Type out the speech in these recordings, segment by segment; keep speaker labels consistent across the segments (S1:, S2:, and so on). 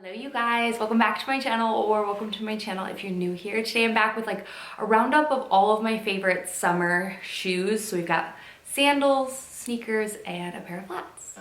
S1: Hello you guys, welcome back to my channel, or welcome to my channel if you're new here. Today I'm back with like a roundup of all of my favorite summer shoes. So we've got sandals, sneakers, and a pair of flats.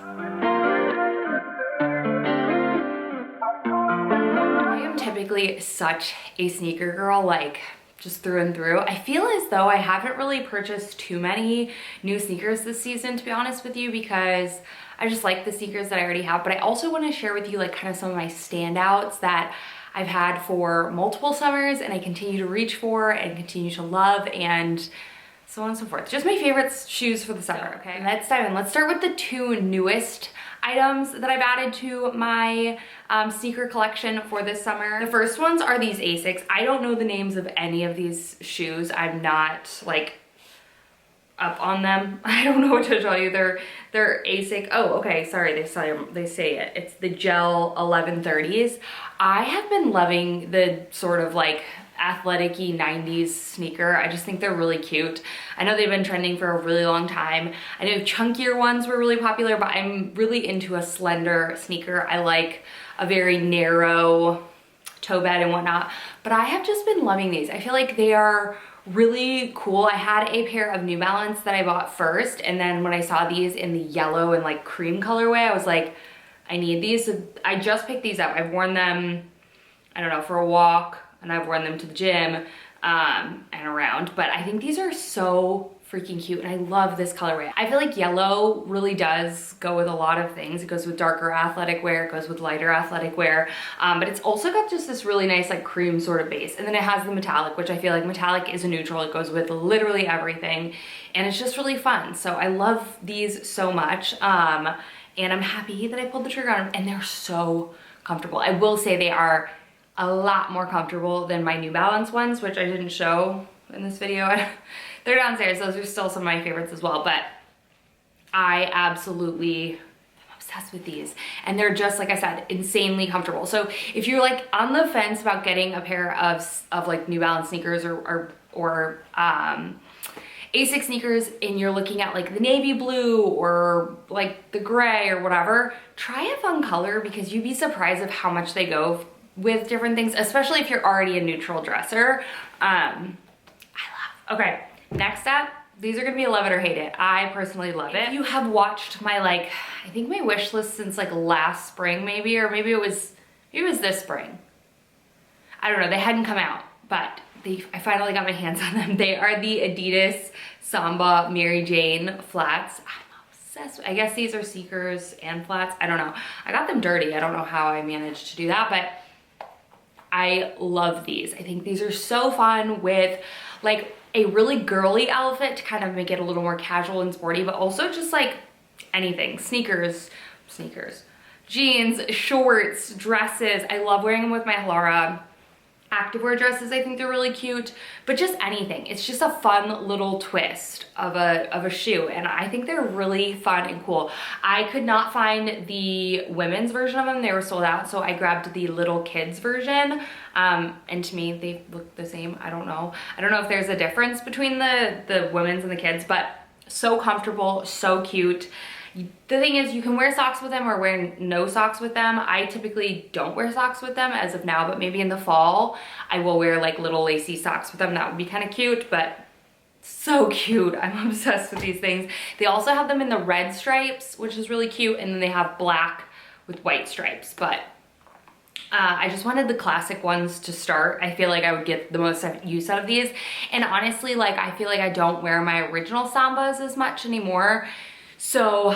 S1: I am typically such a sneaker girl, like just through and through. I feel as though I haven't really purchased too many new sneakers this season, to be honest with you, because I just like the sneakers that I already have. But I also want to share with you like kind of some of my standouts that I've had for multiple summers and I continue to reach for and continue to love, and so on and so forth. Just my favorite shoes for the summer, okay? Let's dive in. Let's start with the two newest items that I've added to my sneaker collection for this summer. The first ones are these AS6. I don't know the names of any of these shoes. I'm not like up on them. I don't know what to tell you. They're AS6. Oh, okay, sorry, they say it. It's the gel 1130s. I have been loving the sort of like athletic-y 90s sneaker. I just think they're really cute. I know they've been trending for a really long time. I know chunkier ones were really popular, but I'm really into a slender sneaker. I like a very narrow toe bed and whatnot, but I have just been loving these. I feel like they are really cool. I had a pair of New Balance that I bought first, and then when I saw these in the yellow and like cream colorway, I was like, I need these. So I just picked these up. I've worn them, I don't know, for a walk, and I've worn them to the gym and around, but I think these are so freaking cute, and I love this colorway. I feel like yellow really does go with a lot of things. It goes with darker athletic wear, it goes with lighter athletic wear, but it's also got just this really nice like cream sort of base, and then it has the metallic, which I feel like metallic is a neutral. It goes with literally everything, and it's just really fun. So I love these so much, and I'm happy that I pulled the trigger on them, and they're so comfortable. I will say they are a lot more comfortable than my New Balance ones, which I didn't show in this video. They're downstairs. Those are still some of my favorites as well, but I absolutely am obsessed with these. And they're just, like I said, insanely comfortable. So if you're like on the fence about getting a pair of like New Balance sneakers or AS6 sneakers, and you're looking at like the navy blue or like the gray or whatever, try a fun color, because you'd be surprised of how much they go with different things, especially if you're already a neutral dresser. I love. Okay, next up, these are gonna be a love it or hate it. I personally love it. If you have watched my like, I think my wish list since like last spring maybe, or maybe it was this spring. I don't know, they hadn't come out, but I finally got my hands on them. They are the Adidas Samba Mary Jane flats. I guess these are sneakers and flats. I don't know. I got them dirty. I don't know how I managed to do that, but I love these. I think these are so fun with like a really girly outfit to kind of make it a little more casual and sporty, but also just like anything. Sneakers, jeans, shorts, dresses. I love wearing them with my Halara activewear dresses. I think they're really cute, but just anything. It's just a fun little twist of a shoe, and I think they're really fun and cool. I could not find the women's version of them. They were sold out, so I grabbed the little kids version, and to me they look the same. I don't know if there's a difference between the women's and the kids, but so comfortable, so cute. The thing is, you can wear socks with them or wear no socks with them. I typically don't wear socks with them as of now, but maybe in the fall I will wear like little lacy socks with them. That would be kind of cute, but so cute. I'm obsessed with these things. They also have them in the red stripes, which is really cute, and then they have black with white stripes, but I just wanted the classic ones to start. I feel like I would get the most use out of these, and honestly, like I feel like I don't wear my original Sambas as much anymore. So,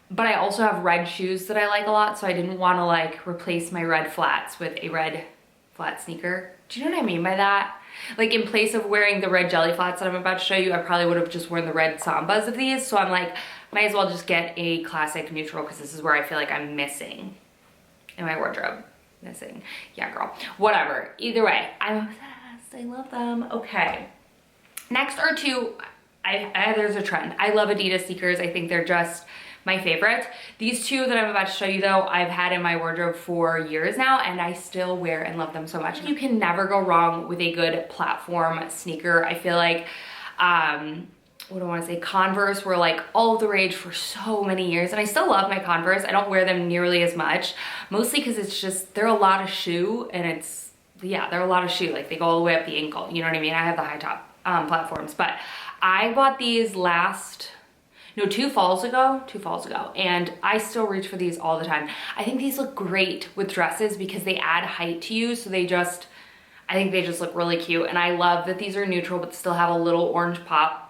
S1: but I also have red shoes that I like a lot, so I didn't want to like replace my red flats with a red flat sneaker. Do you know what I mean by that? Like in place of wearing the red jelly flats that I'm about to show you, I probably would have just worn the red Sambas of these. So I'm like, might as well just get a classic neutral, because this is where I feel like I'm missing in my wardrobe. Missing. Yeah, girl. Whatever. Either way, I'm obsessed. I love them. Okay. Next are two. There's a trend. I love Adidas sneakers. I think they're just my favorite. These two that I'm about to show you though, I've had in my wardrobe for years now, and I still wear and love them so much. You can never go wrong with a good platform sneaker. I feel like what do I want to say, Converse were like all the rage for so many years, and I still love my Converse. I don't wear them nearly as much, mostly because it's just, they're a lot of shoe, and it's, yeah, they're a lot of shoe, like they go all the way up the ankle, you know what I mean? I have the high top platforms, but I bought these two falls ago, and I still reach for these all the time. I think these look great with dresses because they add height to you, so I think they just look really cute, and I love that these are neutral but still have a little orange pop.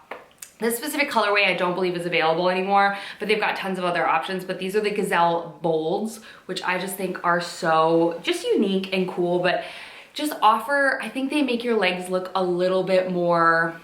S1: This specific colorway I don't believe is available anymore, but they've got tons of other options. But these are the Gazelle Bolds, which I just think are so just unique and cool, but just offer, I think they make your legs look a little bit more,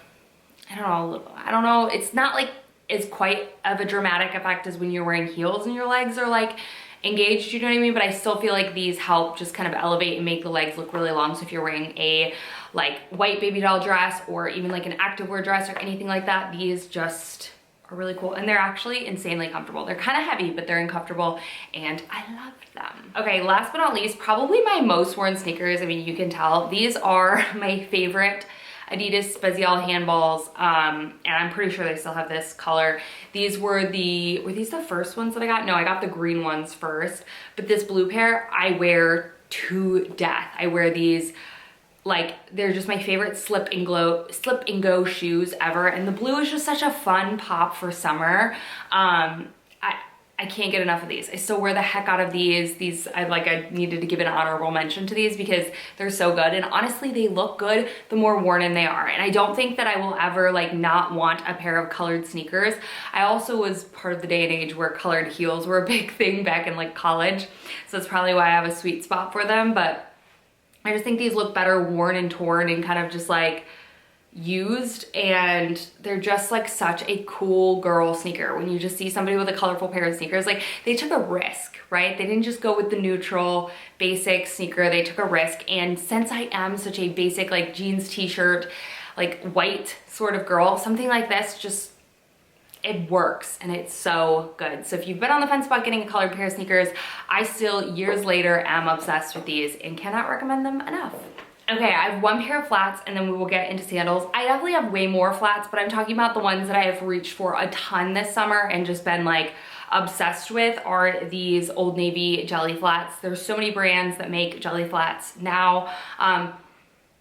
S1: I don't know, it's not like it's quite of a dramatic effect as when you're wearing heels and your legs are like engaged, you know what I mean? But I still feel like these help just kind of elevate and make the legs look really long. So if you're wearing a like white baby doll dress or even like an activewear dress or anything like that, these just are really cool, and they're actually insanely comfortable. They're kind of heavy, but they're uncomfortable, and I love them. Okay, last but not least, probably my most worn sneakers. I mean, you can tell, these are my favorite Adidas Spziel handballs, and I'm pretty sure they still have this color. These were these the first ones that I got? No, I got the green ones first, but this blue pair I wear to death. I wear these like, they're just my favorite slip and go shoes ever, and the blue is just such a fun pop for summer. I can't get enough of these. I still wear the heck out of these. I needed to give an honorable mention to these because they're so good, and honestly they look good the more worn in they are, and I don't think that I will ever like not want a pair of colored sneakers. I also was part of the day and age where colored heels were a big thing back in like college, so that's probably why I have a sweet spot for them. But I just think these look better worn and torn and kind of just like used, and they're just like such a cool girl sneaker. When you just see somebody with a colorful pair of sneakers, like they took a risk, right? They didn't just go with the neutral basic sneaker, they took a risk. And since I am such a basic like jeans t-shirt, like white sort of girl, something like this just, it works, and it's so good. So if you've been on the fence about getting a colored pair of sneakers, I still years later am obsessed with these and cannot recommend them enough. Okay, I have one pair of flats, and then we will get into sandals. I definitely have way more flats, but I'm talking about the ones that I have reached for a ton this summer and just been like obsessed with are these Old Navy jelly flats. There's so many brands that make jelly flats now.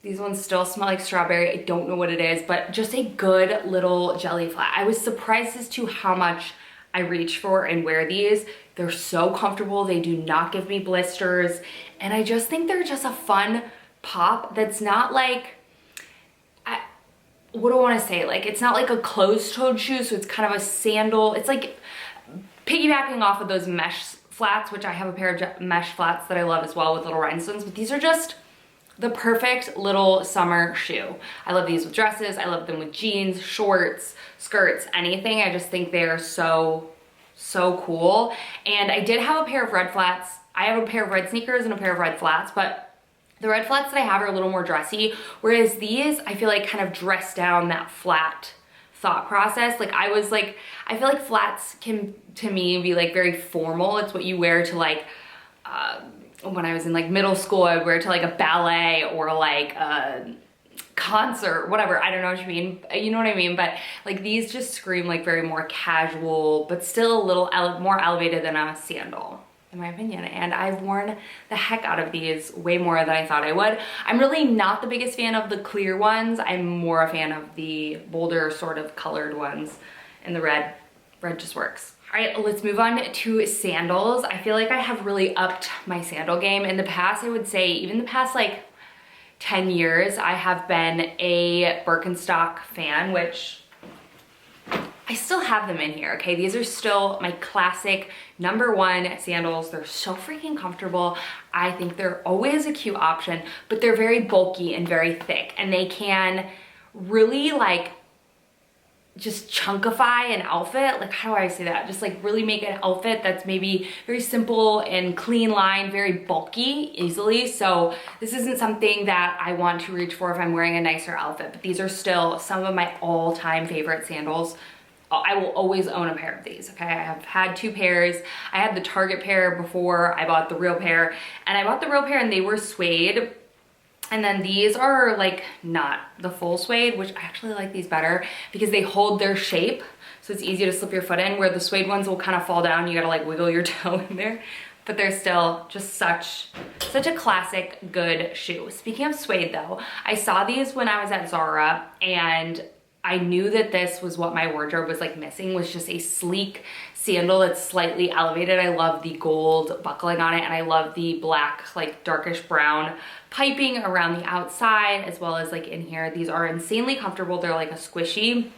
S1: These ones still smell like strawberry. I don't know what it is, but just a good little jelly flat. I was surprised as to how much I reach for and wear these. They're so comfortable. They do not give me blisters, and I just think they're just a fun pop that's not like, what do I want to say? Like, it's not like a closed-toed shoe, so it's kind of a sandal. It's like piggybacking off of those mesh flats, which I have a pair of mesh flats that I love as well with little rhinestones, but these are just the perfect little summer shoe. I love these with dresses. I love them with jeans, shorts, skirts, anything. I just think they're so cool. And I did have a pair of red flats. I have a pair of red sneakers and a pair of red flats, but the red flats that I have are a little more dressy, whereas these, I feel like kind of dress down that flat thought process. Like I feel like flats can, to me, be like very formal. It's what you wear to like, when I was in like middle school, I would wear to like a ballet or like a concert, whatever. I don't know what you mean. You know what I mean? But like these just scream like very more casual, but still a little more elevated than a sandal, in my opinion. And I've worn the heck out of these way more than I thought I would. I'm really not the biggest fan of the clear ones. I'm more a fan of the bolder sort of colored ones, and the red just works. All right, let's move on to sandals. I feel like I have really upped my sandal game. In the past, I would say even the past like 10 years, I have been a Birkenstock fan, which I still have them in here, okay? These are still my classic #1 sandals. They're so freaking comfortable. I think they're always a cute option, but they're very bulky and very thick, and they can really like just chunkify an outfit. Like, how do I say that? Just like really make an outfit that's maybe very simple and clean line, very bulky easily. So this isn't something that I want to reach for if I'm wearing a nicer outfit, but these are still some of my all-time favorite sandals. I will always own a pair of these, okay? I have had 2 pairs. I had the Target pair before I bought the real pair, and I bought the real pair and they were suede. And then these are like not the full suede, which I actually like these better because they hold their shape. So it's easy to slip your foot in, where the suede ones will kind of fall down. You gotta like wiggle your toe in there. But they're still just such a classic good shoe. Speaking of suede though, I saw these when I was at Zara, and I knew that this was what my wardrobe was like missing, was just a sleek sandal that's slightly elevated. I love the gold buckling on it, and I love the black, like darkish brown piping around the outside, as well as like in here. These are insanely comfortable. They're like a squishy.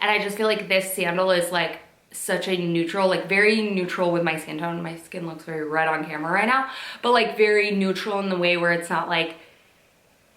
S1: And I just feel like this sandal is like such a neutral, like very neutral with my skin tone. My skin looks very red on camera right now, but like very neutral in the way where it's not like,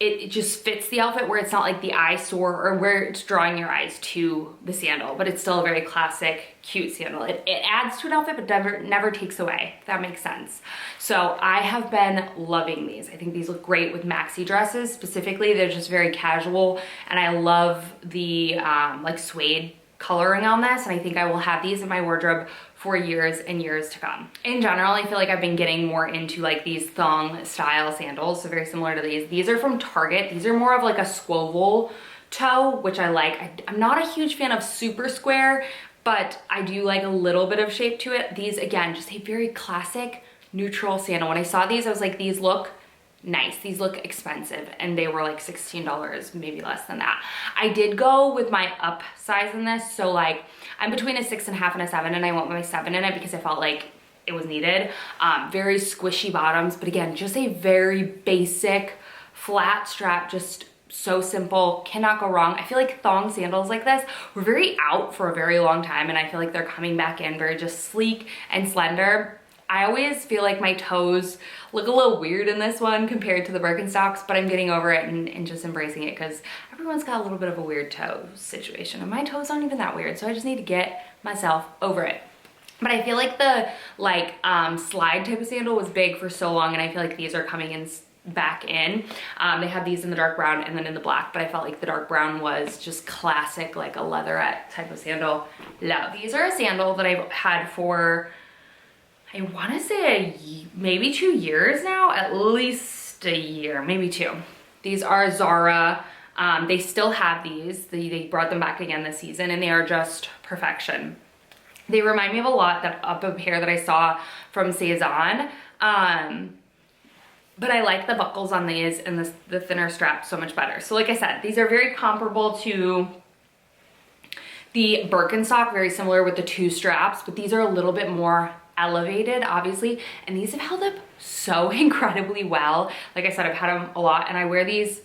S1: it just fits the outfit, where it's not like the eyesore or where it's drawing your eyes to the sandal, but it's still a very classic, cute sandal. It adds to an outfit, but never takes away, if that makes sense. So I have been loving these. I think these look great with maxi dresses specifically. They're just very casual, and I love the like suede coloring on this, and I think I will have these in my wardrobe for years and years to come. In general, I feel like I've been getting more into like these thong style sandals, so very similar to these. These are from Target. These are more of like a swivel toe, which I like. I'm not a huge fan of super square, but I do like a little bit of shape to it. These, again, just a very classic neutral sandal. When I saw these, I was like, these look nice. These look expensive, and they were like $16, maybe less than that. I did go with my up size in this, so like I'm between a 6.5 and a 7, and I went with my 7 in it because I felt like it was needed. Very squishy bottoms, but again, just a very basic flat strap, just so simple, cannot go wrong. I feel like thong sandals like this were very out for a very long time, and I feel like they're coming back in very just sleek and slender. I always feel like my toes look a little weird in this one compared to the Birkenstocks, but I'm getting over it and just embracing it, because everyone's got a little bit of a weird toe situation, and my toes aren't even that weird, so I just need to get myself over it. But I feel like the like slide type of sandal was big for so long, and I feel like these are coming in back in. They have these in the dark brown and then in the black, but I felt like the dark brown was just classic, like a leatherette type of sandal. Love. These are a sandal that I've had for, I want to say maybe 2 years now, at least a year, maybe 2. These are Zara. They still have these. They brought them back again this season, and they are just perfection. They remind me of a lot of a pair that I saw from Cezanne. But I like the buckles on these and the thinner strap so much better. So like I said, these are very comparable to the Birkenstock, very similar with the 2 straps, but these are a little bit more elevated, obviously, and these have held up so incredibly well. Like I said, I've had them a lot, and I wear these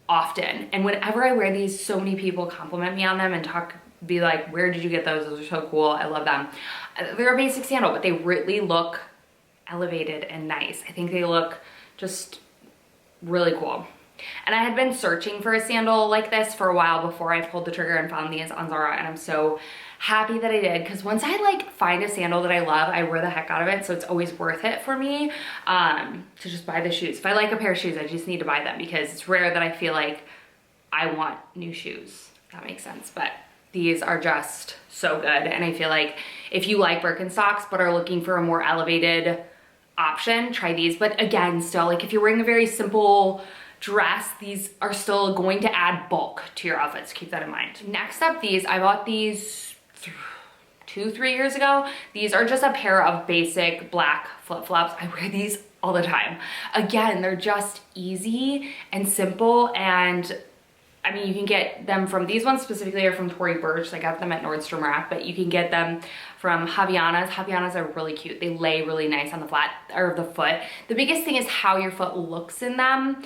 S1: often, and whenever I wear these, so many people compliment me on them and be like, where did you get those? Those are so cool. I love them. They're a basic sandal, but they really look elevated and nice. I think they look just really cool. And I had been searching for a sandal like this for a while before I pulled the trigger and found these on Zara, and I'm so happy that I did, because once I like find a sandal that I love, I wear the heck out of it, so it's always worth it for me to just buy the shoes. If I like a pair of shoes, I just need to buy them, because it's rare that I feel like I want new shoes, if that makes sense. But these are just so good, and I feel like if you like Birkenstocks but are looking for a more elevated option, try these. But again, still, like if you're wearing a very simple dress, these are still going to add bulk to your outfits. Keep that in mind. Next up, these, I bought these 2-3 years ago. These are just a pair of basic black flip-flops. I wear these all the time. Again, they're just easy and simple, and I mean, you can get them from, these ones specifically are from Tory Burch. I got them at Nordstrom Rack, but you can get them from Havaianas. Havaianas are really cute. They lay really nice on the flat or the foot. The biggest thing is how your foot looks in them,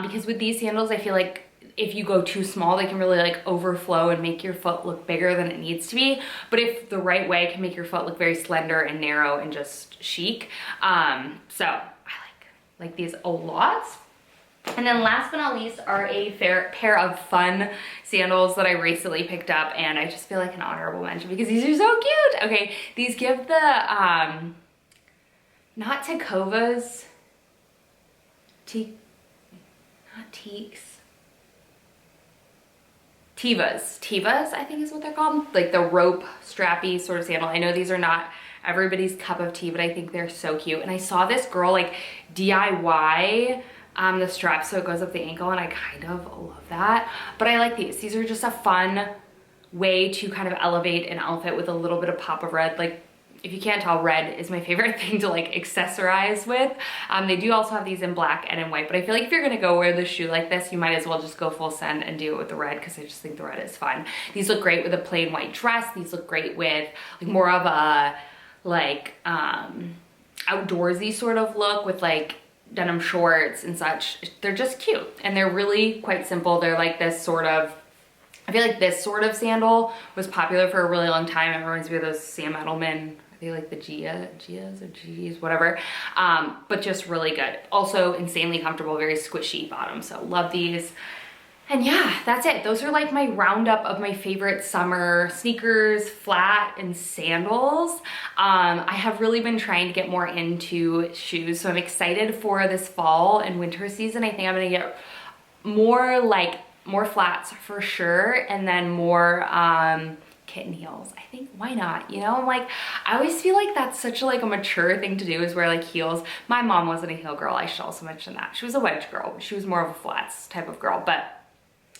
S1: because with these sandals, I feel like if you go too small, they can really like overflow and make your foot look bigger than it needs to be. But if the right way, it can make your foot look very slender and narrow and just chic. So I like these a lot. And then last but not least are a pair of fun sandals that I recently picked up, and I just feel like an honorable mention because these are so cute. Okay, these give the, not Tecovas, not Teaks, Tevas, I think is what they're called. Like the rope strappy sort of sandal. I know these are not everybody's cup of tea, but I think they're so cute. And I saw this girl like DIY the strap so it goes up the ankle, and I kind of love that. But I like these. These are just a fun way to kind of elevate an outfit with a little bit of pop of red. Like, if you can't tell, red is my favorite thing to like accessorize with. They do also have these in black and in white, but I feel like if you're gonna go wear the shoe like this, you might as well just go full send and do it with the red, because I just think the red is fun. These look great with a plain white dress. These look great with like more of a like outdoorsy sort of look with like denim shorts and such. They're just cute, and they're really quite simple. They're like this sort of, I feel like this sort of sandal was popular for a really long time. It reminds me of those Sam Edelman, they like the Gias or G's, whatever, but just really good. Also insanely comfortable, very squishy bottom, so love these. And yeah, that's it. Those are like my roundup of my favorite summer sneakers, flat, and sandals. I have really been trying to get more into shoes, so I'm excited for this fall and winter season. I think I'm gonna get more flats for sure, and then more kitten heels. I think, why not? You know, I'm like, I always feel like that's such a, like a mature thing to do, is wear like heels. My mom wasn't a heel girl, I should also mention that. She was a wedge girl. She was more of a flats type of girl, but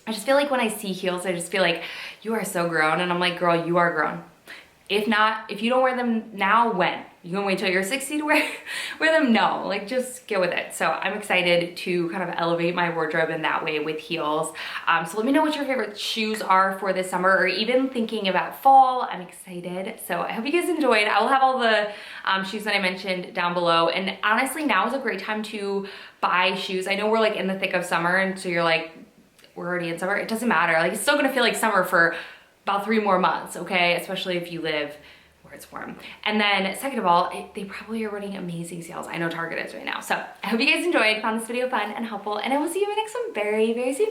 S1: I just feel like when I see heels, I just feel like, you are so grown. And I'm like, girl, you are grown. If not, if you don't wear them now, when? You gonna wait till you're 60 to wear them? No, like just get with it. So I'm excited to kind of elevate my wardrobe in that way with heels. So let me know what your favorite shoes are for this summer, or even thinking about fall. I'm excited. So I hope you guys enjoyed. I will have all the shoes that I mentioned down below. And honestly, now is a great time to buy shoes. I know we're like in the thick of summer, and so you're like, we're already in summer. It doesn't matter. Like, it's still gonna feel like summer for about 3 more months, okay? Especially if you live where it's warm. And then second of all, they probably are running amazing sales. I know Target is right now. So I hope you guys enjoyed, found this video fun and helpful, and I will see you in my next one very, very soon.